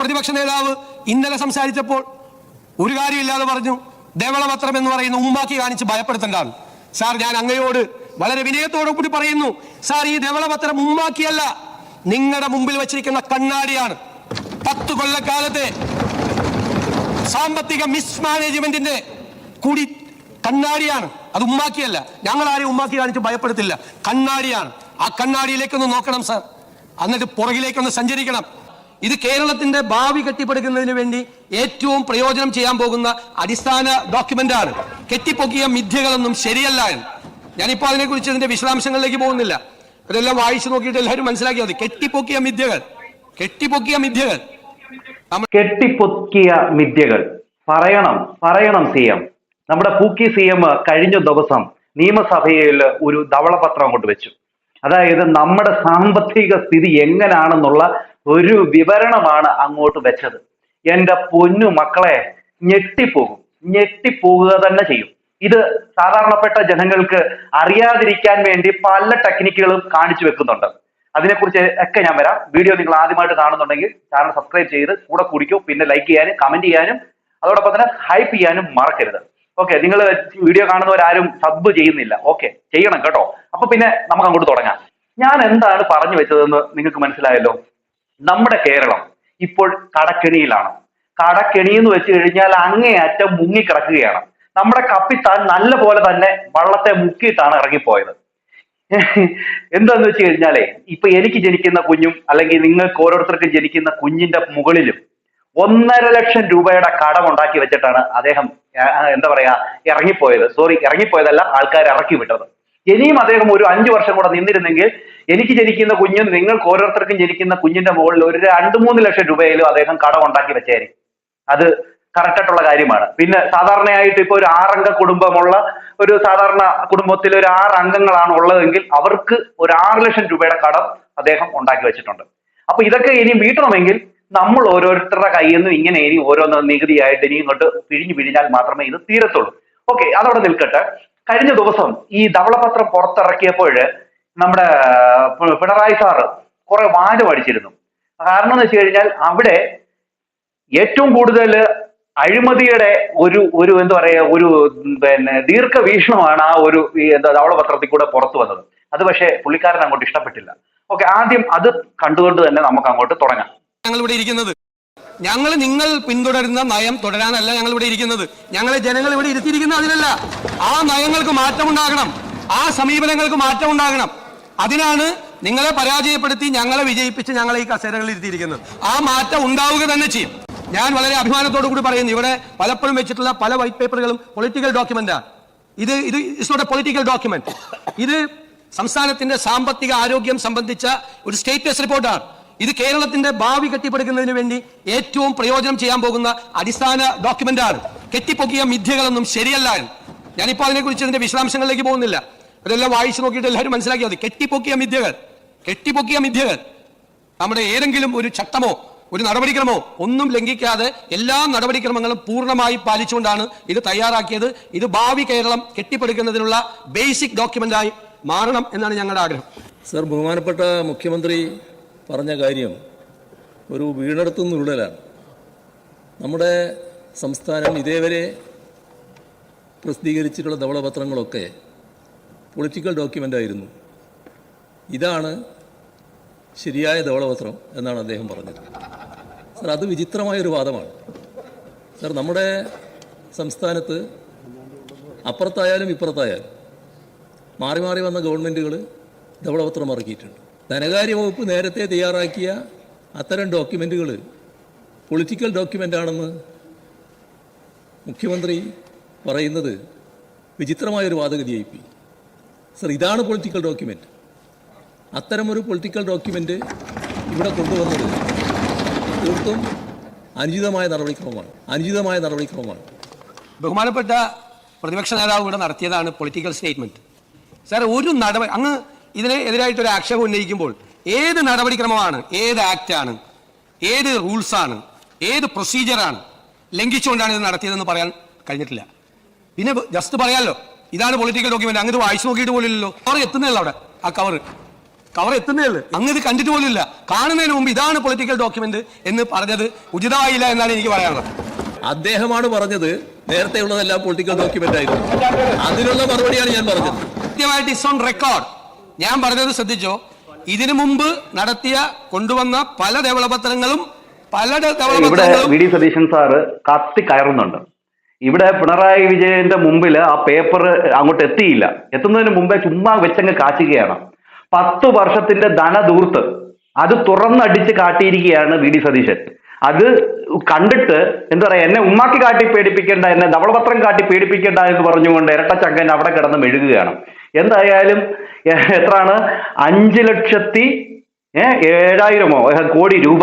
പ്രതിപക്ഷ നേതാവ് ഇന്നലെ സംസാരിച്ചപ്പോൾ ഒരു കാര്യമില്ലാതെ പറഞ്ഞു ധവളപത്രം എന്ന് പറയുന്ന ഉമ്മാക്കി കാണിച്ച് ഭയപ്പെടുത്തേണ്ടതാണ്. സാർ, ഞാൻ അങ്ങയോട് വളരെ വിനയത്തോടു കൂടി പറയുന്നു, സാർ, ഈ ധവളപത്രം ഉമ്മാക്കിയല്ല, നിങ്ങളുടെ മുമ്പിൽ വെച്ചിരിക്കുന്ന കണ്ണാടിയാണ്. 10 കൊല്ലക്കാലത്തെ സാമ്പത്തിക മിസ്മാനേജ്മെന്റിന്റെ കൂടി കണ്ണാടിയാണ്. അത് ഉമ്മാക്കിയല്ല. ഞങ്ങൾ ആരെയും ഉമ്മാക്കി കാണിച്ച് ഭയപ്പെടുത്തില്ല. കണ്ണാടിയാണ്. ആ കണ്ണാടിയിലേക്കൊന്ന് നോക്കണം സാർ, എന്നിട്ട് പുറകിലേക്കൊന്ന് സഞ്ചരിക്കണം. ഇത് കേരളത്തിന്റെ ഭാവി കെട്ടിപ്പടുക്കുന്നതിന് വേണ്ടി ഏറ്റവും പ്രയോജനം ചെയ്യാൻ പോകുന്ന അടിസ്ഥാന ഡോക്യുമെന്റ് ആണ്. കെട്ടിപ്പൊക്കിയ മിഥ്യകളൊന്നും ശരിയല്ല എന്ന്. ഞാനിപ്പോ അതിനെക്കുറിച്ച് ഇതിന്റെ വിശദാംശങ്ങളിലേക്ക് പോകുന്നില്ല. ഇതെല്ലാം വായിച്ചു നോക്കിയിട്ട് എല്ലാവരും മനസ്സിലാക്കിയാൽ മതി. കെട്ടിപ്പൊക്കിയ മിഥ്യകൾ പറയണം CM. നമ്മുടെ പൂക്കി CM കഴിഞ്ഞ ദിവസം നിയമസഭയിൽ ഒരു ധവളപത്രം അങ്ങോട്ട് വെച്ചു. അതായത് നമ്മുടെ സാമ്പത്തിക സ്ഥിതി എങ്ങനെയാണെന്നുള്ള ഒരു വിവരണമാണ് അങ്ങോട്ട് വെച്ചത്. എന്റെ പൊന്നു മക്കളെ, ഞെട്ടിപ്പോകുക തന്നെ ചെയ്യും. ഇത് സാധാരണപ്പെട്ട ജനങ്ങൾക്ക് അറിയാതിരിക്കാൻ വേണ്ടി പല ടെക്നിക്കുകളും കാണിച്ചു വെക്കുന്നുണ്ട്. അതിനെക്കുറിച്ച് ഒക്കെ ഞാൻ വരാം. വീഡിയോ നിങ്ങൾ ആദ്യമായിട്ട് കാണുന്നുണ്ടെങ്കിൽ ചാനൽ സബ്സ്ക്രൈബ് ചെയ്ത് കൂടെ കുടിക്കൂ. പിന്നെ ലൈക്ക് ചെയ്യാനും കമന്റ് ചെയ്യാനും അതോടൊപ്പം തന്നെ ഹൈപ്പ് ചെയ്യാനും മറക്കരുത്. ഓക്കെ, നിങ്ങൾ വീഡിയോ കാണുന്നവരാരും സബ് ചെയ്യുന്നില്ല. ഓക്കെ, ചെയ്യണം കേട്ടോ. അപ്പൊ പിന്നെ നമുക്ക് അങ്ങോട്ട് തുടങ്ങാം. ഞാൻ എന്താണ് പറഞ്ഞു വെച്ചതെന്ന് നിങ്ങൾക്ക് മനസ്സിലായല്ലോ. നമ്മുടെ കേരളം ഇപ്പോൾ കടക്കെണിയിലാണ്. കടക്കെണി എന്ന് വെച്ച് കഴിഞ്ഞാൽ അങ്ങേയറ്റം മുങ്ങിക്കിടക്കുകയാണ്. നമ്മുടെ കപ്പിത്താൻ നല്ല പോലെ തന്നെ വള്ളത്തെ മുക്കിയിട്ടാണ് ഇറങ്ങിപ്പോയത്. എന്താന്ന് വെച്ച് കഴിഞ്ഞാലേ, ഇപ്പൊ എനിക്ക് ജനിക്കുന്ന കുഞ്ഞും അല്ലെങ്കിൽ നിങ്ങൾക്ക് ഓരോരുത്തർക്കും ജനിക്കുന്ന കുഞ്ഞിന്റെ മുകളിലും 1.5 ലക്ഷം രൂപയുടെ കടം ഉണ്ടാക്കി വെച്ചിട്ടാണ് അദ്ദേഹം എന്താ പറയാ ഇറങ്ങിപ്പോയത്. ഇറങ്ങിപ്പോയതല്ല, ആൾക്കാർ ഇറക്കി വിട്ടത്. ഇനിയും അദ്ദേഹം ഒരു 5 വർഷം കൂടെ നിന്നിരുന്നെങ്കിൽ എനിക്ക് ജനിക്കുന്ന കുഞ്ഞും നിങ്ങൾക്ക് ഓരോരുത്തർക്കും ജനിക്കുന്ന കുഞ്ഞിന്റെ മുകളിൽ ഒരു 2-3 ലക്ഷം രൂപയിലും അദ്ദേഹം കടം ഉണ്ടാക്കി വെച്ചേരും. അത് കറക്റ്റ് ആയിട്ടുള്ള കാര്യമാണ്. പിന്നെ സാധാരണയായിട്ട് ഇപ്പൊ ഒരു 6 അംഗ കുടുംബമുള്ള ഒരു സാധാരണ കുടുംബത്തിൽ ഒരു 6 അംഗങ്ങളാണ് ഉള്ളതെങ്കിൽ അവർക്ക് ഒരു 6 ലക്ഷം രൂപയുടെ കടം അദ്ദേഹം ഉണ്ടാക്കി വെച്ചിട്ടുണ്ട്. അപ്പൊ ഇതൊക്കെ ഇനിയും വീട്ടണമെങ്കിൽ നമ്മൾ ഓരോരുത്തരുടെ കയ്യിൽ നിന്നും ഇങ്ങനെ ഇനി ഓരോന്ന് നികുതിയായിട്ട് ഇനി ഇങ്ങോട്ട് പിഴിഞ്ഞാൽ മാത്രമേ ഇത് തീരത്തുള്ളൂ. ഓക്കെ, അതവിടെ നിൽക്കട്ടെ. കഴിഞ്ഞ ദിവസം ഈ ധവളപത്രം പുറത്തിറക്കിയപ്പോൾ നമ്മുടെ പിണറായി സാറ് കുറെ വാചം അടിച്ചിരുന്നു. കാരണം എന്ന് വെച്ച് കഴിഞ്ഞാൽ അവിടെ ഏറ്റവും കൂടുതൽ അഴിമതിയുടെ ഒരു എന്താ പറയാ ഒരു ദീർഘവീക്ഷണമാണ് ആ ഒരു ധവളപത്രത്തിൽ കൂടെ പുറത്തു വന്നത്. അത് പക്ഷേ പുള്ളിക്കാരൻ അങ്ങോട്ട് ഇഷ്ടപ്പെട്ടില്ല. ഓക്കെ, ആദ്യം അത് കണ്ടുകൊണ്ട് തന്നെ നമുക്ക് അങ്ങോട്ട് തുടങ്ങാം. ഞങ്ങൾ നിങ്ങൾ പിന്തുടരുന്ന നയം തുടരാനല്ല ഞങ്ങൾ ഇവിടെ ഇരിക്കുന്നത്. ഞങ്ങളെ ജനങ്ങൾ ഇവിടെ ഇരുത്തിയിരിക്കുന്നത് അതിനല്ല. ആ നയങ്ങൾക്ക് മാറ്റമുണ്ടാകണം, ആ സമീപനങ്ങൾക്ക് മാറ്റമുണ്ടാകണം. അതിനാണ് നിങ്ങളെ പരാജയപ്പെടുത്തി ഞങ്ങളെ വിജയിപ്പിച്ച് ഞങ്ങളെ ഈ കസേരകളിൽ ഇരുത്തിയിരിക്കുന്നത്. ആ മാറ്റം ഉണ്ടാവുക തന്നെ ചെയ്യും. ഞാൻ വളരെ അഭിമാനത്തോടു കൂടി പറയുന്നു, ഇവിടെ പലപ്പോഴും വെച്ചിട്ടുള്ള പല വൈറ്റ് പേപ്പറുകളും പൊളിറ്റിക്കൽ ഡോക്യുമെന്റാണ്. ഇത് it's not a political document. ഇത് സംസ്ഥാനത്തിന്റെ സാമ്പത്തിക ആരോഗ്യം സംബന്ധിച്ച ഒരു സ്റ്റേറ്റസ് റിപ്പോർട്ടാണ്. ഇത് കേരളത്തിന്റെ ഭാവി കെട്ടിപ്പടുക്കുന്നതിന് വേണ്ടി ഏറ്റവും പ്രയോജനം ചെയ്യാൻ പോകുന്ന അടിസ്ഥാന ഡോക്യുമെന്റ് ആണ്. കെട്ടിപ്പൊക്കിയ മിഥ്യകളൊന്നും ശരിയല്ല എന്ന്. ഞാനിപ്പോ അതിനെക്കുറിച്ച് ഇതിന്റെ വിശദാംശങ്ങളിലേക്ക് പോകുന്നില്ല. ഇതെല്ലാം വായിച്ചു നോക്കിയിട്ട് എല്ലാവരും മനസ്സിലാക്കിയാൽ മതി. കെട്ടിപ്പൊക്കിയ മിഥ്യകൾ നമ്മുടെ ഏതെങ്കിലും ഒരു ചട്ടമോ ഒരു നടപടിക്രമോ ഒന്നും ലംഘിക്കാതെ എല്ലാ നടപടിക്രമങ്ങളും പൂർണ്ണമായി പാലിച്ചുകൊണ്ടാണ് ഇത് തയ്യാറാക്കിയത്. ഇത് ഭാവി കേരളം കെട്ടിപ്പടുക്കുന്നതിനുള്ള ബേസിക് ഡോക്യുമെന്റായി മാറണം എന്നാണ് ഞങ്ങളുടെ ആഗ്രഹം. സർ, ബഹുമാനപ്പെട്ട മുഖ്യമന്ത്രി പറഞ്ഞ കാര്യം ഒരു വീണെടുത്തുന്നുള്ളലാണ്. നമ്മുടെ സംസ്ഥാനം ഇതേവരെ പ്രസിദ്ധീകരിച്ചിട്ടുള്ള ധവളപത്രങ്ങളൊക്കെ പൊളിറ്റിക്കൽ ഡോക്യുമെൻ്റ് ആയിരുന്നു. ഇതാണ് ശരിയായ ധവളപത്രം എന്നാണ് അദ്ദേഹം പറഞ്ഞത്. സർ, അത് വിചിത്രമായൊരു വാദമാണ്. സർ, നമ്മുടെ സംസ്ഥാനത്ത് അപ്പുറത്തായാലും ഇപ്പുറത്തായാലും മാറി മാറി വന്ന ഗവൺമെൻറ്റുകൾ ധവളപത്രം ഇറക്കിയിട്ടുണ്ട്. ധനകാര്യ വകുപ്പ് നേരത്തെ തയ്യാറാക്കിയ അത്തരം ഡോക്യുമെൻറ്റുകൾ പൊളിറ്റിക്കൽ ഡോക്യുമെൻ്റാണെന്ന് മുഖ്യമന്ത്രി പറയുന്നത് വിചിത്രമായൊരു വാദഗതിയായിപ്പോയി. സർ, ഇതാണ് പൊളിറ്റിക്കൽ ഡോക്യുമെൻ്റ്. അത്തരമൊരു പൊളിറ്റിക്കൽ ഡോക്യുമെൻ്റ് ഇവിടെ കൊണ്ടുവന്നത് തീർത്തും അനുചിതമായ നടപടിക്രമമാണ്. ബഹുമാനപ്പെട്ട പ്രതിപക്ഷ നേതാവ് ഇവിടെ നടത്തിയതാണ് പൊളിറ്റിക്കൽ സ്റ്റേറ്റ്മെന്റ്. സാർ, ഒരു നടപടി അങ്ങ് ഇതിനെതിരായിട്ട് ഒരു ആക്ഷേപം ഉന്നയിക്കുമ്പോൾ ഏത് നടപടിക്രമമാണ്, ഏത് ആക്റ്റാണ്, ഏത് റൂൾസാണ്, ഏത് പ്രൊസീജിയറാണ് ലംഘിച്ചുകൊണ്ടാണ് ഇത് നടത്തിയതെന്ന് പറയാൻ കഴിഞ്ഞിട്ടില്ല. പിന്നെ ജസ്റ്റ് പറയാമല്ലോ, ഇതാണ് പൊളിറ്റിക്കൽ ഡോക്യുമെന്റ്, അങ്ങ് ഇത് വായിച്ചു നോക്കിയിട്ട് പോലില്ലല്ലോ. കവർ എത്തുന്നല്ലോ അവിടെ, ആ കവർ കവർ എത്തുന്നേ ഉള്ളൂ. അങ്ങ് ഇത് കണ്ടിട്ട് പോലുമില്ല. കാണുന്നതിന് മുമ്പ് ഇതാണ് പൊളിറ്റിക്കൽ ഡോക്യുമെന്റ് എന്ന് പറഞ്ഞത് ഉചിതമായില്ല എന്നാണ് എനിക്ക് പറയാനുള്ളത്. അദ്ദേഹമാണ് പറഞ്ഞത് നേരത്തെ ഉള്ളതെല്ലാം പൊളിറ്റിക്കൽ ഡോക്യുമെന്റ് ആയിരുന്നു. അതിനുള്ള മറുപടിയാണ് ഞാൻ പറഞ്ഞത്. കൃത്യമായിട്ട് ഇസ് ഓൺ റെക്കോർഡ്. ഞാൻ പറഞ്ഞത് ശ്രദ്ധിച്ചോ. ഇതിനു മുമ്പ് കൊണ്ടുവന്ന പല ധവളപത്രങ്ങളും ഇവിടെ വി ഡി സതീശൻ സാറ് കത്തി കയറുന്നുണ്ട്. ഇവിടെ പിണറായി വിജയന്റെ മുമ്പിൽ ആ പേപ്പർ അങ്ങോട്ട് എത്തിയില്ല. എത്തുന്നതിന് മുമ്പേ ചുമ്മാ വെച്ചങ്ങ് കാച്ചുകയാണ്. 10 വർഷത്തിന്റെ ധനധൂർത്ത് അത് തുറന്നടിച്ച് കാട്ടിയിരിക്കുകയാണ് വി ഡി സതീശൻ. അത് കണ്ടിട്ട് എന്താ പറയാ, എന്നെ ഉമ്മാക്കി കാട്ടി പേടിപ്പിക്കേണ്ട, എന്നെ ധവളപത്രം കാട്ടി പേടിപ്പിക്കേണ്ട എന്ന് പറഞ്ഞുകൊണ്ട് ഇരട്ടച്ചങ്കൻ അവിടെ കിടന്ന് മെഴുകുകയാണ്. എന്തായാലും എത്രയാണ് 5,07,000 കോടി രൂപ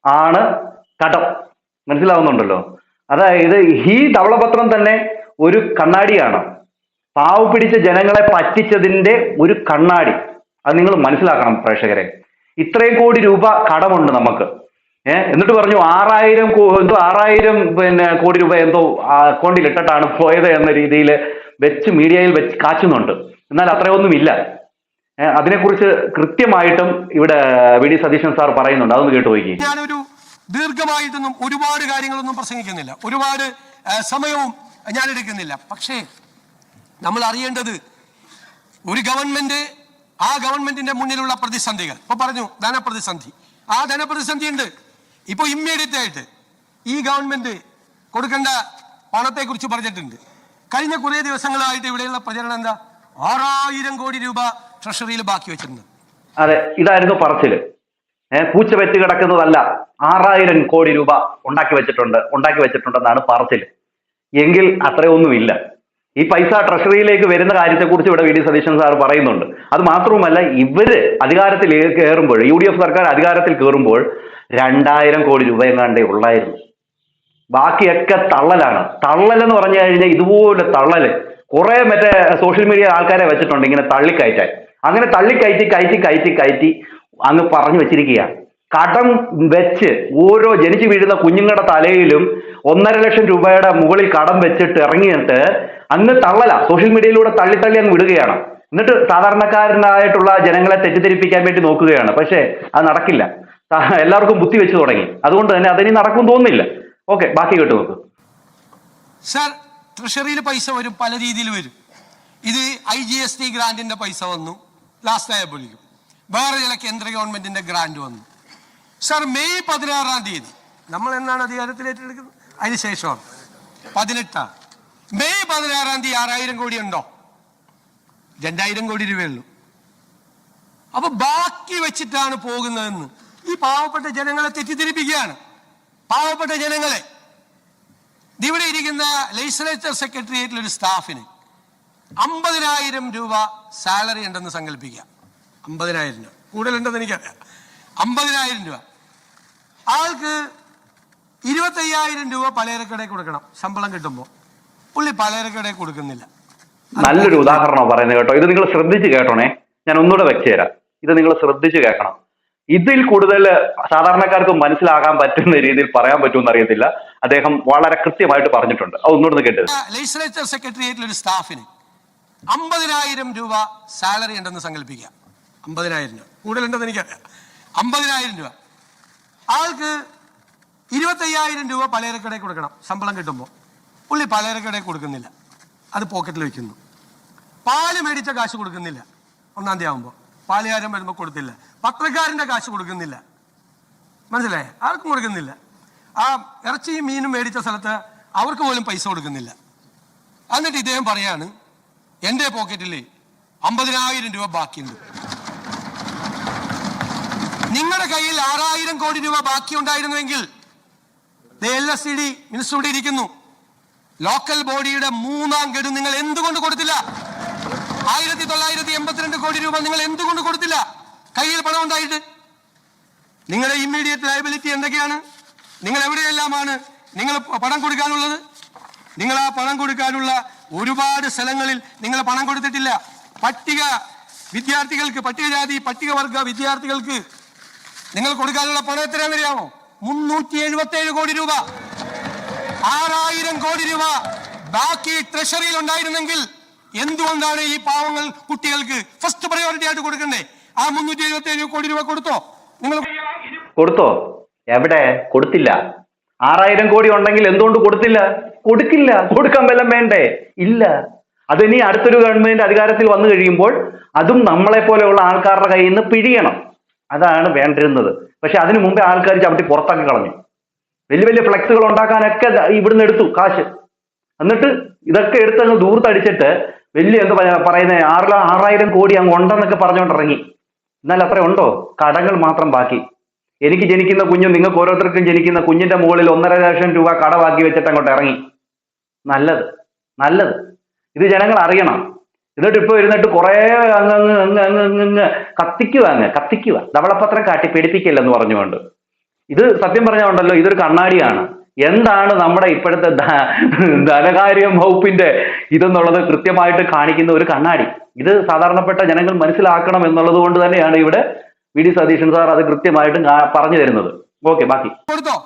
ആണ് കടം. മനസ്സിലാവുന്നുണ്ടല്ലോ. അതായത് ഈ ധവളപത്രം തന്നെ ഒരു കണ്ണാടിയാണ്. പാവ പിടിച്ച ജനങ്ങളെ പറ്റിച്ചതിന്റെ ഒരു കണ്ണാടി. അത് നിങ്ങൾ മനസ്സിലാക്കണം പ്രേക്ഷകരെ. ഇത്രയും കോടി രൂപ കടമുണ്ട് നമുക്ക്. എന്നിട്ട് പറഞ്ഞു 6,000 കോടി രൂപ എന്തോ അക്കൗണ്ടിൽ ഇട്ടിട്ടാണ് പോയത് എന്ന രീതിയിൽ വെച്ച് മീഡിയയിൽ വെച്ച് കാച്ചുന്നുണ്ട്. എന്നാൽ അത്രയൊന്നുമില്ല. അതിനെക്കുറിച്ച് കൃത്യമായിട്ടും ഇവിടെ വി ഡി സതീശൻ സാർ പറയുന്നുണ്ട്. അതൊന്ന് കേട്ടു നോക്കി. ഞാനൊരു ദീർഘമായിട്ടൊന്നും ഒരുപാട് കാര്യങ്ങളൊന്നും പ്രസംഗിക്കുന്നില്ല, ഒരുപാട് സമയവും ഞാൻ എടുക്കുന്നില്ല. പക്ഷേ നമ്മൾ അറിയേണ്ടത് ഒരു ഗവൺമെന്റ്, ആ ഗവൺമെന്റിന്റെ മുന്നിലുള്ള പ്രതിസന്ധികൾ. ഇപ്പൊ പറഞ്ഞു ധനപ്രതിസന്ധി. ആ ധനപ്രതിസന്ധി ഉണ്ട്. ഇപ്പൊ ഇമ്മീഡിയറ്റ് ആയിട്ട് ഈ ഗവൺമെന്റ് കൊടുക്കേണ്ട പണത്തെ കുറിച്ച് പറഞ്ഞിട്ടുണ്ട്. കഴിഞ്ഞ കുറെ ദിവസങ്ങളായിട്ട് ഇവിടെയുള്ള പ്രചരണം എന്താ? 6,000 കോടി രൂപ ട്രഷറിയിൽ ബാക്കി വെച്ചിട്ടുണ്ട്. അതെ, ഇതായിരുന്നു പറച്ചില്. പൂച്ച വെച്ച് കിടക്കുന്നതല്ല, 6,000 കോടി രൂപ ഉണ്ടാക്കി വെച്ചിട്ടുണ്ടെന്നാണ് പറച്ചില്. എങ്കിൽ അത്രയൊന്നുമില്ല. ഈ പൈസ ട്രഷറിയിലേക്ക് വരുന്ന കാര്യത്തെക്കുറിച്ച് ഇവിടെ വി ഡി സതീശൻ സാർ പറയുന്നുണ്ട്. അത് മാത്രവുമല്ല, ഇവര് അധികാരത്തിൽ കയറുമ്പോൾ, UDF സർക്കാർ അധികാരത്തിൽ കയറുമ്പോൾ 2,000 കോടി രൂപ എങ്ങാണ്ടേ ഉള്ളായിരുന്നു. ബാക്കിയൊക്കെ തള്ളലാണ്. തള്ളലെന്ന് പറഞ്ഞു കഴിഞ്ഞാൽ ഇതുപോലെ തള്ളല് കുറെ മറ്റേ സോഷ്യൽ മീഡിയ ആൾക്കാരെ വെച്ചിട്ടുണ്ട് ഇങ്ങനെ തള്ളിക്കയറ്റാൻ. അങ്ങനെ കയറ്റി അങ്ങ് പറഞ്ഞു വെച്ചിരിക്കുകയാണ്. കടം വെച്ച് ഓരോ ജനിച്ചു വീഴുന്ന കുഞ്ഞുങ്ങളുടെ തലയിലും 1.5 ലക്ഷം രൂപയുടെ മുകളിൽ കടം വെച്ചിട്ട് ഇറങ്ങിയിട്ട് അങ്ങ് തള്ളല. സോഷ്യൽ മീഡിയയിലൂടെ തള്ളി അങ്ങ് വിടുകയാണ്. എന്നിട്ട് സാധാരണക്കാരനായിട്ടുള്ള ജനങ്ങളെ തെറ്റിദ്ധരിപ്പിക്കാൻ വേണ്ടി നോക്കുകയാണ്. പക്ഷേ അത് നടക്കില്ല. എല്ലാവർക്കും ബുദ്ധി വെച്ച് തുടങ്ങി. അതുകൊണ്ട് തന്നെ അതിനി നടക്കും തോന്നുന്നില്ല. ഓക്കെ, ബാക്കി കേട്ടു നോക്ക്. സാർ, ട്രഷറിയിൽ പൈസ വരും, പല രീതിയിൽ വരും. ഇത് IGST ഗ്രാന്റിന്റെ പൈസ വന്നു ലാസ്റ്റ് ആയപ്പോഴേക്കും. വേറെ ചില കേന്ദ്ര ഗവൺമെന്റിന്റെ ഗ്രാന്റ് വന്നു. സാർ, മെയ് 16-ാം തീയതി നമ്മൾ എന്നാണ് അധികാരത്തിലേറ്റെടുക്കുന്നത്? അതിനുശേഷമാണ് 18. മെയ് 16-ാം തീയതി 6,000 കോടി ഉണ്ടോ? 2,000 കോടി രൂപയുള്ളൂ. അപ്പൊ ബാക്കി വെച്ചിട്ടാണ് പോകുന്നതെന്ന് ഈ പാവപ്പെട്ട ജനങ്ങളെ തെറ്റിദ്ധരിപ്പിക്കുകയാണ്. പാവപ്പെട്ട ജനങ്ങളെ. ഇവിടെ ഇരിക്കുന്ന ലെജിസ്ലേച്ചർ സെക്രട്ടേറിയറ്റിൽ ഒരു സ്റ്റാഫിന് 50,000 രൂപ സാലറി ഉണ്ടെന്ന് സങ്കല്പിക്കുക. 50,000 രൂപ കൂടുതലുണ്ടെന്ന് എനിക്കറിയാം. 50,000 രൂപ. ആൾക്ക് 25,000 രൂപ പലചരക്കടയിൽ കൊടുക്കണം ശമ്പളം കിട്ടുമ്പോൾ. പുള്ളി പലചരക്കടയിൽ കൊടുക്കുന്നില്ല. നല്ലൊരു ഉദാഹരണം പറയുന്നത് കേട്ടോ. ഇത് നിങ്ങൾ ശ്രദ്ധിച്ച് കേട്ടോണേ. ഞാൻ ഒന്നുകൂടെ വെച്ചുതരാം. ഇത് നിങ്ങൾ ശ്രദ്ധിച്ച് കേൾക്കണം. ഇതിൽ കൂടുതൽ സാധാരണക്കാർക്ക് മനസ്സിലാകാൻ പറ്റുന്ന രീതിയിൽ പറയാൻ പറ്റുമെന്ന് അറിയത്തില്ല. അദ്ദേഹം വളരെ കൃത്യമായിട്ട് പറഞ്ഞിട്ടുണ്ട്. അത് ഒന്നുകൂടെ കേട്ടത്. ലെജിസ്ലേച്ചർ സെക്രട്ടേറിയറ്റിൽ ഒരു സ്റ്റാഫിന് 50,000 രൂപ സാലറി ഉണ്ടെന്ന് സങ്കല്പിക്കുക. 50,000 രൂപ കൂടുതലുണ്ടെന്ന് എനിക്കറിയാം. 50,000 രൂപ. ആൾക്ക് 25,000 രൂപ പലചരക്കടയിൽ കൊടുക്കണം ശമ്പളം കിട്ടുമ്പോൾ. പുള്ളി പലചരക്കടയിൽ കൊടുക്കുന്നില്ല. അത് പോക്കറ്റിൽ വെക്കുന്നു. പാല് മേടിച്ച കാശ് കൊടുക്കുന്നില്ല. 1-ാം തീയതി ആകുമ്പോൾ പാലുകാരൻ വരുമ്പോൾ കൊടുത്തില്ല. പത്രക്കാരന്റെ കാശ് കൊടുക്കുന്നില്ല. മനസ്സിലായേ? ആർക്കും കൊടുക്കുന്നില്ല. ആ ഇറച്ചിയും മീനും മേടിച്ച സ്ഥലത്ത് അവർക്ക് പോലും പൈസ കൊടുക്കുന്നില്ല. എന്നിട്ട് ഇദ്ദേഹം പറയാണ്, എൻ്റെ പോക്കറ്റിൽ 50,000 രൂപ ബാക്കിയുണ്ട്. നിങ്ങളുടെ കയ്യിൽ 6,000 കോടി രൂപ ബാക്കി ഉണ്ടായിരുന്നുവെങ്കിൽ LSCD മിനിസ്റ്റർ ഇവിടെ ഇരിക്കുന്നു. ലോക്കൽ ബോഡിയുടെ 3-ാം ഗഡു നിങ്ങൾ എന്തുകൊണ്ട് കൊടുത്തില്ല? 1,982 കോടി രൂപ നിങ്ങൾ എന്തുകൊണ്ട് കൊടുത്തില്ല? കയ്യിൽ പണം ഉണ്ടായിട്ട്. നിങ്ങളുടെ ഇമ്മീഡിയറ്റ് ലയബിലിറ്റി എന്തൊക്കെയാണ്? നിങ്ങൾ എവിടെയെല്ലാമാണ് നിങ്ങൾ പണം കൊടുക്കാനുള്ളത്? നിങ്ങൾ ആ പണം കൊടുക്കാനുള്ള ഒരുപാട് സ്ഥലങ്ങളിൽ നിങ്ങൾ പണം കൊടുത്തിട്ടില്ല. വിദ്യാർത്ഥികൾക്ക്, പട്ടികജാതി പട്ടികവർഗ വിദ്യാർത്ഥികൾക്ക് നിങ്ങൾ കൊടുക്കാനുള്ള പണം എത്രയാണെന്ന് അറിയാമോ? 377 കോടി രൂപ. 6,000 കോടി രൂപ ബാക്കി ട്രഷറിയിൽ ഉണ്ടായിരുന്നെങ്കിൽ എന്തുകൊണ്ടാണ് ഈ പാവങ്ങൾ കുട്ടികൾക്ക് ഫസ്റ്റ് പ്രയോറിറ്റി ആയിട്ട് കൊടുക്കണ്ടേ? ആ 377 കോടി രൂപ കൊടുത്തോ? നിങ്ങൾ കൊടുത്തോ? എവിടെ? കൊടുത്തില്ല. 6000 കോടി ഉണ്ടെങ്കിൽ എന്തുകൊണ്ട് കൊടുത്തില്ല? കൊടുക്കില്ല. കൊടുക്കാൻ വല്ലതും വേണ്ടേ? ഇല്ല. അതിനി അടുത്തൊരു ഗവൺമെന്റ് അധികാരത്തിൽ വന്നു കഴിയുമ്പോൾ അതും നമ്മളെ പോലെയുള്ള ആൾക്കാരുടെ കയ്യിൽ നിന്ന് പിഴിയണം. അതാണ് വേണ്ടിരുന്നത്. പക്ഷെ അതിനു മുമ്പേ ആൾക്കാർ ചവിട്ടി പുറത്താക്കി കളഞ്ഞു. വലിയ വലിയ ഫ്ലെക്സുകൾ ഉണ്ടാക്കാനൊക്കെ ഇവിടുന്ന് എടുത്തു കാശ്. എന്നിട്ട് ഇതൊക്കെ എടുത്തങ്ങ് ദൂർത്തടിച്ചിട്ട് വലിയ എന്താ പറയുന്നത് 6000 കോടി അങ്ങ് ഉണ്ടെന്നൊക്കെ പറഞ്ഞുകൊണ്ട് ഇറങ്ങി. എന്നാൽ അത്ര ഉണ്ടോ? കടങ്ങൾ മാത്രം ബാക്കി. എനിക്ക് ജനിക്കുന്ന കുഞ്ഞും നിങ്ങൾക്ക് ഓരോരുത്തർക്കും ജനിക്കുന്ന കുഞ്ഞിന്റെ മുകളിൽ 1.5 ലക്ഷം രൂപ കടമാക്കി വെച്ചിട്ട് അങ്ങോട്ട് ഇറങ്ങി. നല്ലത് നല്ലത്. ഇത് ജനങ്ങൾ അറിയണം. എന്നിട്ട് ഇപ്പൊ ഇരുന്നിട്ട് കുറെ അങ്ങ് കത്തിക്കുക ധവളപത്രം കാട്ടി പേടിപ്പിക്കില്ലെന്ന് പറഞ്ഞുകൊണ്ട്. ഇത് സത്യം പറഞ്ഞുകൊണ്ടല്ലോ, ഇതൊരു കണ്ണാടിയാണ്. എന്താണ് നമ്മുടെ ഇപ്പോഴത്തെ ധനകാര്യ വകുപ്പിന്റെ ഇതെന്നുള്ളത് കൃത്യമായിട്ട് കാണിക്കുന്ന ഒരു കണ്ണാടി. ഇത് സാധാരണപ്പെട്ട ജനങ്ങൾ മനസ്സിലാക്കണം എന്നുള്ളത് കൊണ്ട് തന്നെയാണ് ഇവിടെ വി.ഡി. സതീശൻ സാർ അത് കൃത്യമായിട്ട് പറഞ്ഞു തരുന്നത്. ഓക്കെ, ബാക്കി കൊടുത്തോ?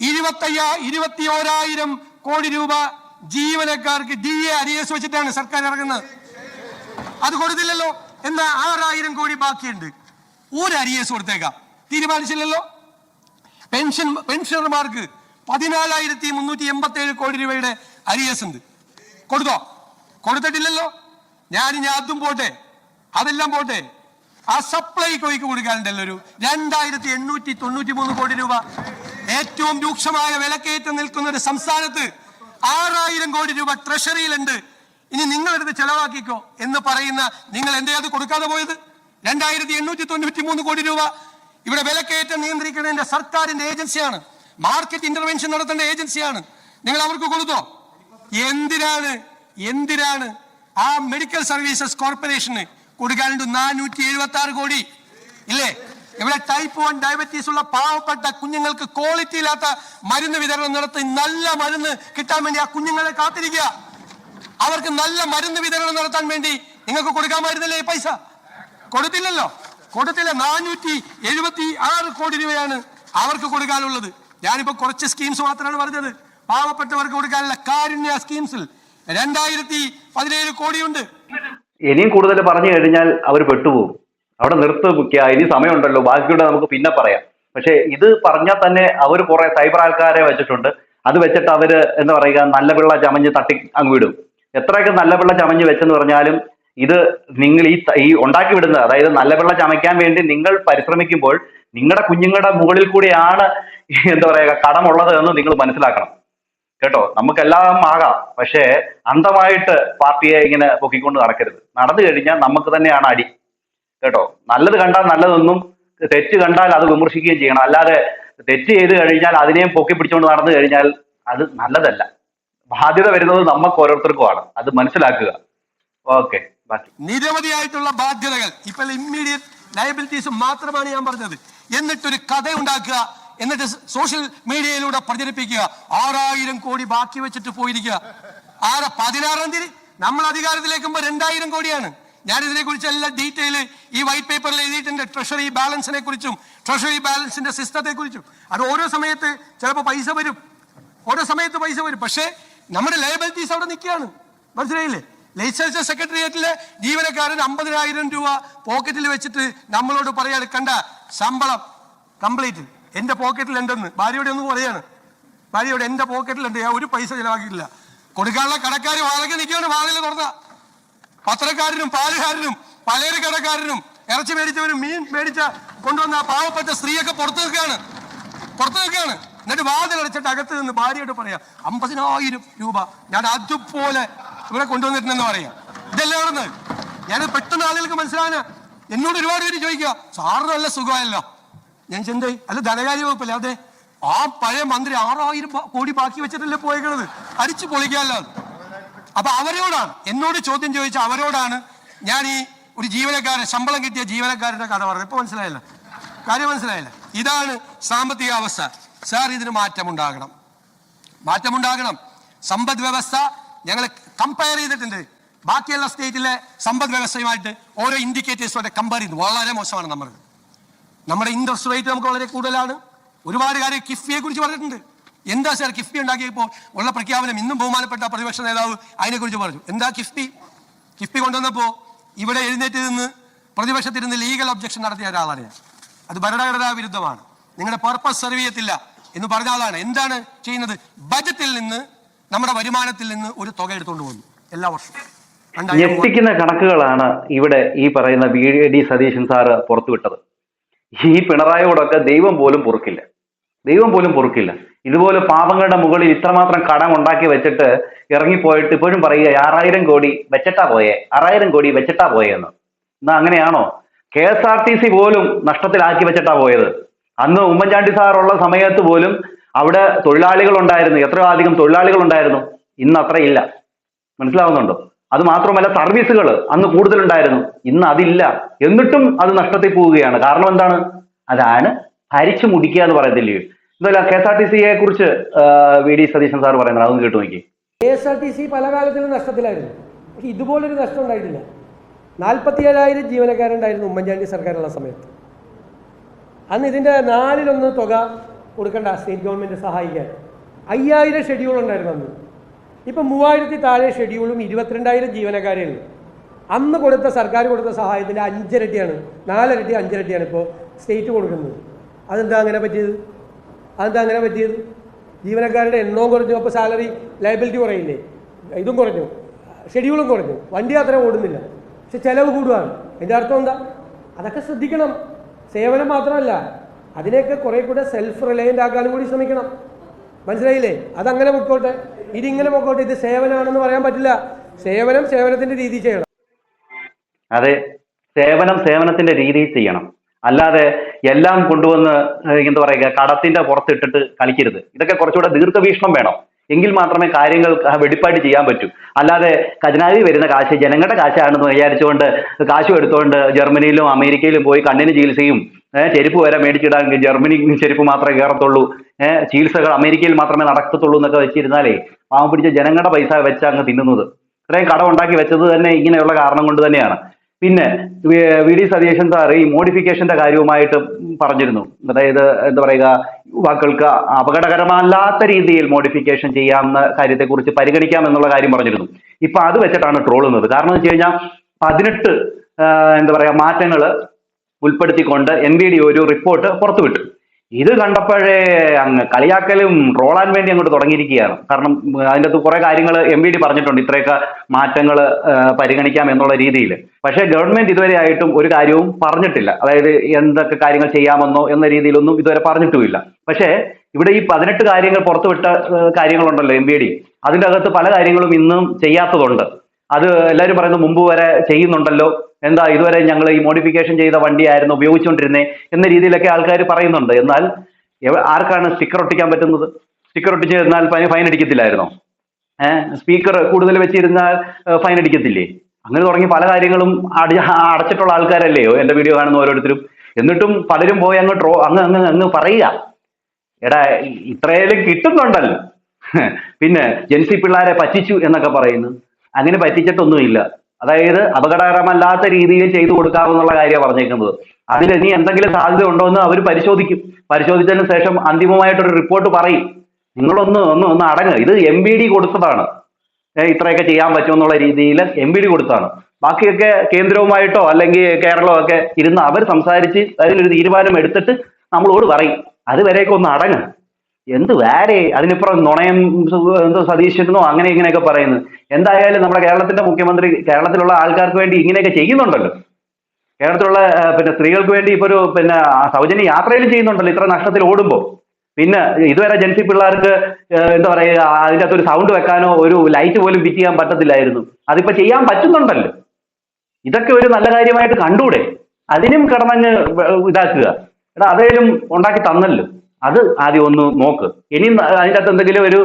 21,000 കോടി രൂപ ജീവനക്കാർക്ക് DA അരിയസ് വെച്ചിട്ടാണ് സർക്കാർ ഇറങ്ങുന്നത്. അത് കൊടുത്തില്ലല്ലോ. എന്നാ 6000 കോടി ബാക്കിയുണ്ട്. ഒരു അരിയസ് കൊടുത്തേക്കാം. തീരുമാനിച്ചില്ലല്ലോ. പെൻഷനർമാർക്ക് 14,387 കോടി രൂപയുടെ അരിയസ് ഉണ്ട്. കൊടുത്തോ? കൊടുത്തിട്ടില്ലല്ലോ. ഞാൻ അതും പോട്ടെ, അതെല്ലാം പോട്ടെ. ആ സപ്ലൈകോയ്ക്ക് കൊടുക്കാനുണ്ടല്ലോ ഒരു 2,893 കോടി രൂപ. ഏറ്റവും രൂക്ഷമായ വിലക്കയറ്റം നിൽക്കുന്ന ഒരു സംസ്ഥാനത്ത് 6000 കോടി രൂപ ട്രഷറിയിലുണ്ട്. ഇനി നിങ്ങളെടുത്ത് ചെലവാക്കിക്കോ എന്ന് പറയുന്ന നിങ്ങൾ എന്തേ അത് കൊടുക്കാതെ പോയത്? 2,893 കോടി രൂപ ഇവിടെ വിലക്കയറ്റം നിയന്ത്രിക്കുന്നതിന്റെ സർക്കാരിന്റെ ഏജൻസിയാണ്, മാർക്കറ്റ് ഇന്റർവെൻഷൻ നടത്തേണ്ട ഏജൻസിയാണ്. നിങ്ങൾ അവർക്ക് കൊടുത്തോ? എന്തിനാണ് ആ മെഡിക്കൽ സർവീസസ് കോർപ്പറേഷന് കൊടുക്കാനുണ്ട് 476 കോടി ഇല്ലേ? ഇവിടെ ടൈപ്പ് 1 ഡയബറ്റീസ് ഉള്ള പാവപ്പെട്ട കുഞ്ഞുങ്ങൾക്ക് ക്വാളിറ്റി ഇല്ലാത്ത മരുന്ന് വിതരണം നടത്തി നല്ല മരുന്ന് കിട്ടാൻ വേണ്ടി ആ കുഞ്ഞുങ്ങളെ കാത്തിരിക്കുക. അവർക്ക് നല്ല മരുന്ന് വിതരണം നടത്താൻ വേണ്ടി നിങ്ങൾക്ക് കൊടുക്കാമായിരുന്നില്ലേ ഈ പൈസ? കൊടുത്തില്ലല്ലോ. കൊടുത്തില്ല. 476 കോടി രൂപയാണ് അവർക്ക് കൊടുക്കാനുള്ളത്. ഞാനിപ്പോ കുറച്ച് സ്കീംസ് മാത്രമാണ് പറഞ്ഞത്. പാവപ്പെട്ടവർക്ക് കൊടുക്കാനുള്ള കാരുണ്യ സ്കീംസിൽ 2017 കോടിയുണ്ട്. ഇനിയും കൂടുതൽ പറഞ്ഞു കഴിഞ്ഞാൽ അവർ പെട്ടുപോകും. അവിടെ നിർത്തുക. ഇനി സമയമുണ്ടല്ലോ, ബാക്കിയുടെ നമുക്ക് പിന്നെ പറയാം. പക്ഷെ ഇത് പറഞ്ഞാൽ തന്നെ അവർ കുറെ സൈബർ ആൾക്കാരെ വെച്ചിട്ടുണ്ട്. അത് വെച്ചിട്ട് അവര് എന്താ പറയുക, നല്ല പിള്ള ചമഞ്ഞ് തട്ടി അങ്ങ് വിടും. എത്രയൊക്കെ നല്ല പിള്ള ചമഞ്ഞ് വെച്ചെന്ന് പറഞ്ഞാലും ഇത് നിങ്ങൾ ഈ ഉണ്ടാക്കി വിടുന്നത്, അതായത് നല്ല പിള്ള ചമയ്ക്കാൻ വേണ്ടി നിങ്ങൾ പരിശ്രമിക്കുമ്പോൾ നിങ്ങളുടെ കുഞ്ഞുങ്ങളുടെ മുകളിൽ കൂടിയാണ് എന്താ പറയുക കടമുള്ളത് എന്ന് നിങ്ങൾ മനസ്സിലാക്കണം കേട്ടോ. നമുക്കെല്ലാം ആകാം, പക്ഷേ അന്ധമായിട്ട് പാർട്ടിയെ ഇങ്ങനെ പൊക്കിക്കൊണ്ട് നടക്കരുത്. നടന്നു കഴിഞ്ഞാൽ നമുക്ക് തന്നെയാണ് അടി കേട്ടോ. നല്ലത് കണ്ടാൽ നല്ലതൊന്നും, തെറ്റ് കണ്ടാൽ അത് വിമർശിക്കുകയും ചെയ്യണം. അല്ലാതെ തെറ്റ് ചെയ്ത് കഴിഞ്ഞാൽ അതിനെയും പൊക്കി പിടിച്ചുകൊണ്ട് നടന്നു കഴിഞ്ഞാൽ അത് നല്ലതല്ല. ബാധ്യത വരുന്നത് നമുക്ക് ഓരോരുത്തർക്കുമാണ്, അത് മനസ്സിലാക്കുക. ഓക്കെ, ബാക്കി നിരവധിയായിട്ടുള്ള ബാധ്യതകൾ. ഇപ്പൊ ഇമ്മീഡിയറ്റ് ലയബിലിറ്റീസ് മാത്രമാണ് ഞാൻ പറഞ്ഞത്. എന്നിട്ടൊരു കഥ ഉണ്ടാക്കുക, എന്നിട്ട് സോഷ്യൽ മീഡിയയിലൂടെ പ്രചരിപ്പിക്കുക. 6000 കോടി ബാക്കി വെച്ചിട്ട് പോയിരിക്കുക. 16-ാം തീയതി നമ്മൾ അധികാരത്തിലേക്കുമ്പോൾ 2000 കോടിയാണ്. ഞാൻ ഇതിനെ കുറിച്ച് എല്ലാം ഡീറ്റെയിൽ ഈ വൈറ്റ് പേപ്പറിൽ എഴുതിയിട്ടുണ്ട്. ട്രഷറി ബാലൻസിനെ കുറിച്ചും ട്രഷറി ബാലൻസിന്റെ സിസ്റ്റത്തെ കുറിച്ചും. അത് ഓരോ സമയത്ത് ചിലപ്പോൾ പൈസ വരും, ഓരോ സമയത്ത് പൈസ വരും. പക്ഷേ നമ്മുടെ ലയബിലിറ്റീസ് അവിടെ നിൽക്കുകയാണ്. മനസ്സിലായില്ലേ? ലെജിസ്ലേച്ചർ സെക്രട്ടേറിയറ്റിലെ ജീവനക്കാരൻ 50,000 രൂപ പോക്കറ്റിൽ വെച്ചിട്ട് നമ്മളോട് പറയാണ്, കണ്ട ശമ്പളം കംപ്ലീറ്റ് എന്റെ പോക്കറ്റിലുണ്ടെന്ന്. ഭാര്യയോടെ ഒന്ന് പറയാണ്, ഭാര്യയോട് എന്റെ പോക്കറ്റിലുണ്ട്, ഞാൻ ഒരു പൈസ ചിലവാക്കിയിട്ടില്ല. കൊടുക്കാനുള്ള കടക്കാർ വാഴക നിൽക്കുകയാണ്. വാഴയിൽ തുറന്ന പത്രക്കാരനും പാലുകാരനും പലചരക്കടക്കാരനും ഇറച്ചി മേടിച്ചവരും മീൻ മേടിച്ച കൊണ്ടുവന്ന പാവപ്പെട്ട സ്ത്രീയൊക്കെ പുറത്തു നിൽക്കുകയാണ്. എന്നിട്ട് വാതിലടച്ചിട്ട് അകത്ത് നിന്ന് ഭാര്യയോട് പറയാം, 50,000 രൂപ ഞാൻ അതുപോലെ ഇവിടെ കൊണ്ടുവന്നിട്ടുണ്ടെന്ന് പറയാം. ഇതല്ലേ നടന്നത്? ഞാൻ പെട്ടെന്ന് ആളുകൾക്ക് മനസ്സിലാകാന് എന്നോട് ഒരുപാട് പേര് ചോദിക്കുക, സാറിന് നല്ല സുഖമായല്ലോ. ഞാൻ ചിന്തയായി, അല്ല ധനകാര്യ വകുപ്പല്ലേ? അതെ. ആ പഴയ മന്ത്രി 6000 കോടി ബാക്കി വെച്ചിട്ടല്ലേ പോയേക്കണത്, അടിച്ചു പൊളിക്കാമല്ലോ. അപ്പൊ അവരോടാണ് എന്നോട് ചോദ്യം ചോദിച്ച അവരോടാണ് ഞാൻ ഈ ഒരു ജീവനക്കാരൻ, ശമ്പളം കിട്ടിയ ജീവനക്കാരുടെ കഥ പറഞ്ഞത്. ഇപ്പൊ മനസ്സിലായല്ലോ, കാര്യം മനസ്സിലായില്ല. ഇതാണ് സാമ്പത്തിക അവസ്ഥ. സാർ, ഇതിന് മാറ്റമുണ്ടാകണം. സമ്പദ് വ്യവസ്ഥ ഞങ്ങൾ കമ്പയർ ചെയ്തിട്ടുണ്ട്. ബാക്കിയുള്ള സ്റ്റേറ്റിലെ സമ്പദ് വ്യവസ്ഥയുമായിട്ട് ഓരോ ഇൻഡിക്കേറ്റേഴ്സുമായിട്ട് കമ്പയർ ചെയ്ത് വളരെ മോശമാണ് നമ്മുടെ ഇൻട്രസ്റ്റ് റേറ്റ് നമുക്ക് വളരെ കൂടുതലാണ്. ഒരുപാട് കാര്യം കിഫ്ബിയെ കുറിച്ച് പറഞ്ഞിട്ടുണ്ട്. എന്താ സാർ കിഫ്ബി ഉണ്ടാക്കിയപ്പോൾ ഉള്ള പ്രഖ്യാപനം? ഇന്നും ബഹുമാനപ്പെട്ട പ്രതിപക്ഷ നേതാവ് അതിനെക്കുറിച്ച് പറഞ്ഞു. എന്താ കിഫ്ബി കൊണ്ടുവന്നപ്പോൾ ഇവിടെ എഴുന്നേറ്റ് നിന്ന് പ്രതിപക്ഷത്തിരുന്ന് ലീഗൽ ഒബ്ജക്ഷൻ നടത്തിയ ഒരാളാണ് ഞാൻ. അത് ഭരണഘടനാ വിരുദ്ധമാണ്, നിങ്ങളുടെ പർപ്പസ് സെർവ് ചെയ്യത്തില്ല എന്ന് പറഞ്ഞ ആളാണ്. എന്താണ് ചെയ്യുന്നത്? ബജറ്റിൽ നിന്ന്, നമ്മുടെ വരുമാനത്തിൽ നിന്ന് ഒരു തുക എടുത്തുകൊണ്ട് പോകുന്നു എല്ലാ വർഷവും. ഞെട്ടിക്കുന്ന കണക്കുകളാണ് ഇവിടെ ഈ പറയുന്ന VD സതീശൻ സാറ് പുറത്തുവിട്ടത്. ഈ പിണറായിയോടൊക്കെ ദൈവം പോലും പൊറുക്കില്ല, ദൈവം പോലും പൊറുക്കില്ല. ഇതുപോലെ പാവങ്ങളുടെ മുകളിൽ ഇത്രമാത്രം കടം ഉണ്ടാക്കി വെച്ചിട്ട് ഇറങ്ങിപ്പോയിട്ട് ഇപ്പോഴും പറയുക 6000 കോടി വെച്ചിട്ടാ പോയേ, 6000 കോടി വെച്ചിട്ടാ പോയെന്ന്. എന്നാ അങ്ങനെയാണോ? KSRTC പോലും നഷ്ടത്തിലാക്കി വെച്ചിട്ടാ പോയത്. അന്ന് ഉമ്മൻചാണ്ടി സാറുള്ള സമയത്ത് പോലും അവിടെ തൊഴിലാളികൾ ഉണ്ടായിരുന്നു, എത്രയോ അധികം തൊഴിലാളികൾ ഉണ്ടായിരുന്നു. ഇന്ന് അത്രയില്ല, മനസ്സിലാവുന്നുണ്ടോ? അത് മാത്രമല്ല, സർവീസുകൾ അന്ന് കൂടുതലുണ്ടായിരുന്നു, ഇന്ന് അതില്ല. എന്നിട്ടും അത് നഷ്ടത്തിൽ പോവുകയാണ്. കാരണം എന്താണ്? അതാണ് ഭരിച്ചു മുടിക്കുക എന്ന് പറയത്തില്ലയോ. എന്തായാലും KSRTCയെ കുറിച്ച് VD സതീശൻ സാർ പറയുന്നത് അതൊന്ന് കേട്ടു നോക്കി. KSRTC പല കാലത്തിലും നഷ്ടത്തിലായിരുന്നു, പക്ഷെ ഇതുപോലൊരു നഷ്ടം ഉണ്ടായിട്ടില്ല. 47,000 ജീവനക്കാരുണ്ടായിരുന്നു ഉമ്മൻചാണ്ടി സർക്കാരുള്ള സമയത്ത്. അന്ന് ഇതിൻ്റെ 1/4 തുക കൊടുക്കേണ്ട സ്റ്റേറ്റ് ഗവൺമെൻറ് സഹായിക്കാൻ. 5000 ഷെഡ്യൂൾ ഉണ്ടായിരുന്നു അന്ന്. ഇപ്പം 3000 താഴെ ഷെഡ്യൂളും 22,000 ജീവനക്കാരേ ഉള്ളൂ. അന്ന് കൊടുത്ത സർക്കാർ കൊടുത്ത സഹായത്തിൻ്റെ 5 ഇരട്ടിയാണ്, 4 ഇരട്ടി 5 ഇരട്ടിയാണ് ഇപ്പോൾ സ്റ്റേറ്റ് കൊടുക്കുന്നത്. അതെന്താ അങ്ങനെ പറ്റിയത്? ജീവനക്കാരുടെ എണ്ണവും കുറഞ്ഞു, അപ്പോൾ സാലറി ലയബിലിറ്റി കുറയില്ലേ? ഇതും കുറഞ്ഞു, ഷെഡ്യൂളും കുറഞ്ഞു, വണ്ടി അത്ര ഓടുന്നില്ല, പക്ഷെ ചിലവ് കൂടുകയാണ്. അതിൻ്റെ അർത്ഥം എന്താ? അതൊക്കെ ശ്രദ്ധിക്കണം. സേവനം മാത്രമല്ല, അതിനെയൊക്കെ കുറെ കൂടെ സെൽഫ് റിലയൻ്റ് ആക്കാനും കൂടി ശ്രമിക്കണം. മനസ്സിലായില്ലേ? അതങ്ങനെ പൊക്കോട്ടെ, ഇതിങ്ങനെ പൊക്കോട്ടെ. ഇത് സേവനമാണെന്ന് പറയാൻ പറ്റില്ല. സേവനം സേവനത്തിന്റെ രീതി ചെയ്യണം. അതെ, സേവനം സേവനത്തിന്റെ രീതിയിൽ ചെയ്യണം. അല്ലാതെ എല്ലാം കൊണ്ടുവന്ന് എന്താ പറയുക, കടത്തിന്റെ പുറത്തിട്ടിട്ട് കളിക്കരുത്. ഇതൊക്കെ കുറച്ചുകൂടെ ദീർഘവീക്ഷണം വേണം, എങ്കിൽ മാത്രമേ കാര്യങ്ങൾ വെടിപ്പായിട്ട് ചെയ്യാൻ പറ്റൂ. അല്ലാതെ ഖജനാവി വരുന്ന കാശ് ജനങ്ങളുടെ കാശാണെന്ന് വിചാരിച്ചുകൊണ്ട് കാശും എടുത്തുകൊണ്ട് ജർമ്മനിയിലും അമേരിക്കയിലും പോയി കണ്ണിന് ചികിത്സയും ചെരുപ്പ് വരെ മേടിച്ചിടാമെങ്കിൽ ജർമ്മനി ചെരുപ്പ് മാത്രമേ കയറത്തുള്ളൂ, ചികിത്സകൾ അമേരിക്കയിൽ മാത്രമേ നടക്കത്തുള്ളൂ എന്നൊക്കെ വെച്ചിരുന്നാലേ പാവം പിടിച്ച ജനങ്ങളുടെ പൈസ വെച്ച് അങ്ങ് തിന്നുന്നത്. ഇത്രയും കടം ഉണ്ടാക്കി വെച്ചത് തന്നെ ഇങ്ങനെയുള്ള കാരണം കൊണ്ട് തന്നെയാണ്. പിന്നെ VD സതീശൻ സാർ ഈ മോഡിഫിക്കേഷന്റെ കാര്യവുമായിട്ട് പറഞ്ഞിരുന്നു. അതായത് എന്താ പറയുക, യുവാക്കൾക്ക് അപകടകരമല്ലാത്ത രീതിയിൽ മോഡിഫിക്കേഷൻ ചെയ്യാവുന്ന കാര്യത്തെക്കുറിച്ച് പരിഗണിക്കാം എന്നുള്ള കാര്യം പറഞ്ഞിരുന്നു. ഇപ്പൊ അത് വെച്ചിട്ടാണ് ട്രോളുന്നത്. കാരണം എന്ന് വെച്ച് കഴിഞ്ഞാൽ 18 എന്താ പറയുക മാറ്റങ്ങൾ ഉൾപ്പെടുത്തിക്കൊണ്ട് NBD ഒരു റിപ്പോർട്ട് പുറത്തുവിട്ടു. ഇത് കണ്ടപ്പോഴേ അങ്ങ് കളിയാക്കലും ട്രോളാൻ വേണ്ടി അങ്ങോട്ട് തുടങ്ങിയിരിക്കുകയാണ്. കാരണം അതിൻ്റെ അകത്ത് കുറെ കാര്യങ്ങൾ MBD പറഞ്ഞിട്ടുണ്ട്, ഇത്രയൊക്കെ മാറ്റങ്ങൾ പരിഗണിക്കാം എന്നുള്ള രീതിയിൽ. പക്ഷേ ഗവൺമെന്റ് ഇതുവരെ ആയിട്ടും ഒരു കാര്യവും പറഞ്ഞിട്ടില്ല. അതായത് എന്തൊക്കെ കാര്യങ്ങൾ ചെയ്യാമെന്നോ എന്ന രീതിയിലൊന്നും ഇതുവരെ പറഞ്ഞിട്ടുമില്ല. പക്ഷേ ഇവിടെ ഈ 18 കാര്യങ്ങൾ പുറത്തുവിട്ട കാര്യങ്ങളുണ്ടല്ലോ MBD, അതിൻ്റെ അകത്ത് പല കാര്യങ്ങളും ഇന്നും ചെയ്യാത്തതുണ്ട്. അത് എല്ലാവരും പറയുന്നത് മുമ്പ് വരെ ചെയ്യുന്നുണ്ടല്ലോ, എന്താ ഇതുവരെ ഞങ്ങൾ ഈ മോഡിഫിക്കേഷൻ ചെയ്ത വണ്ടിയായിരുന്നു ഉപയോഗിച്ചുകൊണ്ടിരുന്നത് എന്ന രീതിയിലൊക്കെ ആൾക്കാർ പറയുന്നുണ്ട്. എന്നാൽ ആർക്കാണ് സ്റ്റിക്കർ ഒട്ടിക്കാൻ പറ്റുന്നത്? സ്റ്റിക്കർ ഒട്ടിച്ച് തന്നാൽ ഫൈൻ അടിക്കത്തില്ലായിരുന്നോ? സ്പീക്കർ കൂടുതൽ വെച്ചിരുന്നാൽ ഫൈൻ അടിക്കത്തില്ലേ? അങ്ങനെ തുടങ്ങി പല കാര്യങ്ങളും അടച്ചിട്ടുള്ള ആൾക്കാരല്ലയോ എൻ്റെ വീഡിയോ കാണുന്ന ഓരോരുത്തരും. എന്നിട്ടും പലരും പോയി അങ്ങ് പറയുക, എടാ ഇത്രയേലും കിട്ടുന്നുണ്ടല്ലോ. പിന്നെ ജെൻസി പിള്ളേരെ പറ്റിച്ചു എന്നൊക്കെ പറയുന്നു. അങ്ങനെ പറ്റിച്ചിട്ടൊന്നുമില്ല. അതായത് അപകടകരമല്ലാത്ത രീതിയിൽ ചെയ്തു കൊടുക്കാമെന്നുള്ള കാര്യമാണ് പറഞ്ഞേക്കുന്നത്. അതിൽ ഇനി എന്തെങ്കിലും സാധ്യത ഉണ്ടോ എന്ന് അവർ പരിശോധിക്കും. പരിശോധിച്ചതിന് ശേഷം അന്തിമമായിട്ടൊരു റിപ്പോർട്ട് പറയും. നിങ്ങളൊന്ന് അടങ്ങ്. ഇത് MBD കൊടുത്തതാണ്, ഇത്രയൊക്കെ ചെയ്യാൻ പറ്റുമെന്നുള്ള രീതിയിൽ MBD കൊടുത്തതാണ്. ബാക്കിയൊക്കെ കേന്ദ്രവുമായിട്ടോ അല്ലെങ്കിൽ കേരളമോ ഒക്കെ ഇരുന്ന് അവർ സംസാരിച്ച് അതിലൊരു തീരുമാനം എടുത്തിട്ട് നമ്മളോട് പറയും. അതുവരെയൊക്കെ ഒന്ന് അടങ്ങ്. എന്ത് വേറെ അതിനിപ്പുറം നുണയം എന്തോ സതീശനോ അങ്ങനെ ഇങ്ങനെയൊക്കെ പറയുന്നത്. എന്തായാലും നമ്മുടെ കേരളത്തിന്റെ മുഖ്യമന്ത്രി കേരളത്തിലുള്ള ആൾക്കാർക്ക് വേണ്ടി ഇങ്ങനെയൊക്കെ ചെയ്യുന്നുണ്ടല്ലോ. കേരളത്തിലുള്ള പിന്നെ സ്ത്രീകൾക്ക് വേണ്ടി ഇപ്പൊ ഒരു പിന്നെ സൗജന്യ യാത്രയിൽ ചെയ്യുന്നുണ്ടല്ലോ ഇത്ര നഷ്ടത്തിൽ ഓടുമ്പോൾ. പിന്നെ ഇതുവരെ ജെൻസി പിള്ളേർക്ക് എന്താ പറയുക, അതിൻ്റെ അകത്തൊരു സൗണ്ട് വെക്കാനോ ഒരു ലൈറ്റ് പോലും ഫിറ്റ് ചെയ്യാൻ പറ്റത്തില്ലായിരുന്നു. അതിപ്പോ ചെയ്യാൻ പറ്റുന്നുണ്ടല്ലോ. ഇതൊക്കെ ഒരു നല്ല കാര്യമായിട്ട് കണ്ടൂടെ? അതിനും കിടന്നങ്ങ് ഇതാക്കുക. എടാ അതേലും ഉണ്ടാക്കി തന്നല്ലോ, അത് ആദ്യം ഒന്ന് നോക്ക്. ഇനിയും അതിൻ്റെ അകത്ത് എന്തെങ്കിലും ഒരു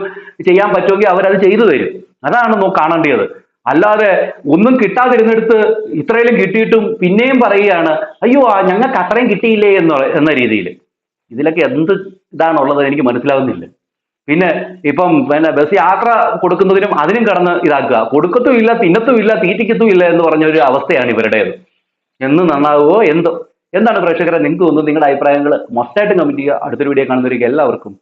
ചെയ്യാൻ പറ്റുമെങ്കിൽ അവരത് ചെയ്തു തരും. അതാണ് കാണേണ്ടത്. അല്ലാതെ ഒന്നും കിട്ടാതിരുന്നെടുത്ത് ഇത്രയും കിട്ടിയിട്ടും പിന്നെയും പറയുകയാണ് അയ്യോ ഞങ്ങൾക്ക് അത്രയും കിട്ടിയില്ലേ എന്ന രീതിയിൽ. ഇതിലൊക്കെ എന്ത് ഇതാണുള്ളത് എനിക്ക് മനസ്സിലാവുന്നില്ല. പിന്നെ ഇപ്പം പിന്നെ ബസ് യാത്ര കൊടുക്കുന്നതിനും അതിനും കടന്ന് ഇതാക്കുക. കൊടുക്കത്തുമില്ല, തിന്നത്തുമില്ല, തീറ്റിക്കത്തുമില്ല എന്ന് പറഞ്ഞൊരു അവസ്ഥയാണ് ഇവരുടേത്. എന്ന് നന്നാവുമോ എന്തോ. എന്താണ് പ്രേക്ഷകരെ നിങ്ങൾക്ക് തോന്നുന്നത്? നിങ്ങളുടെ അഭിപ്രായങ്ങൾ മസ്റ്റായിട്ടും കമന്റ് ചെയ്യുക. അടുത്തൊരു വീഡിയോ കാണുന്നവർക്ക് എല്ലാവർക്കും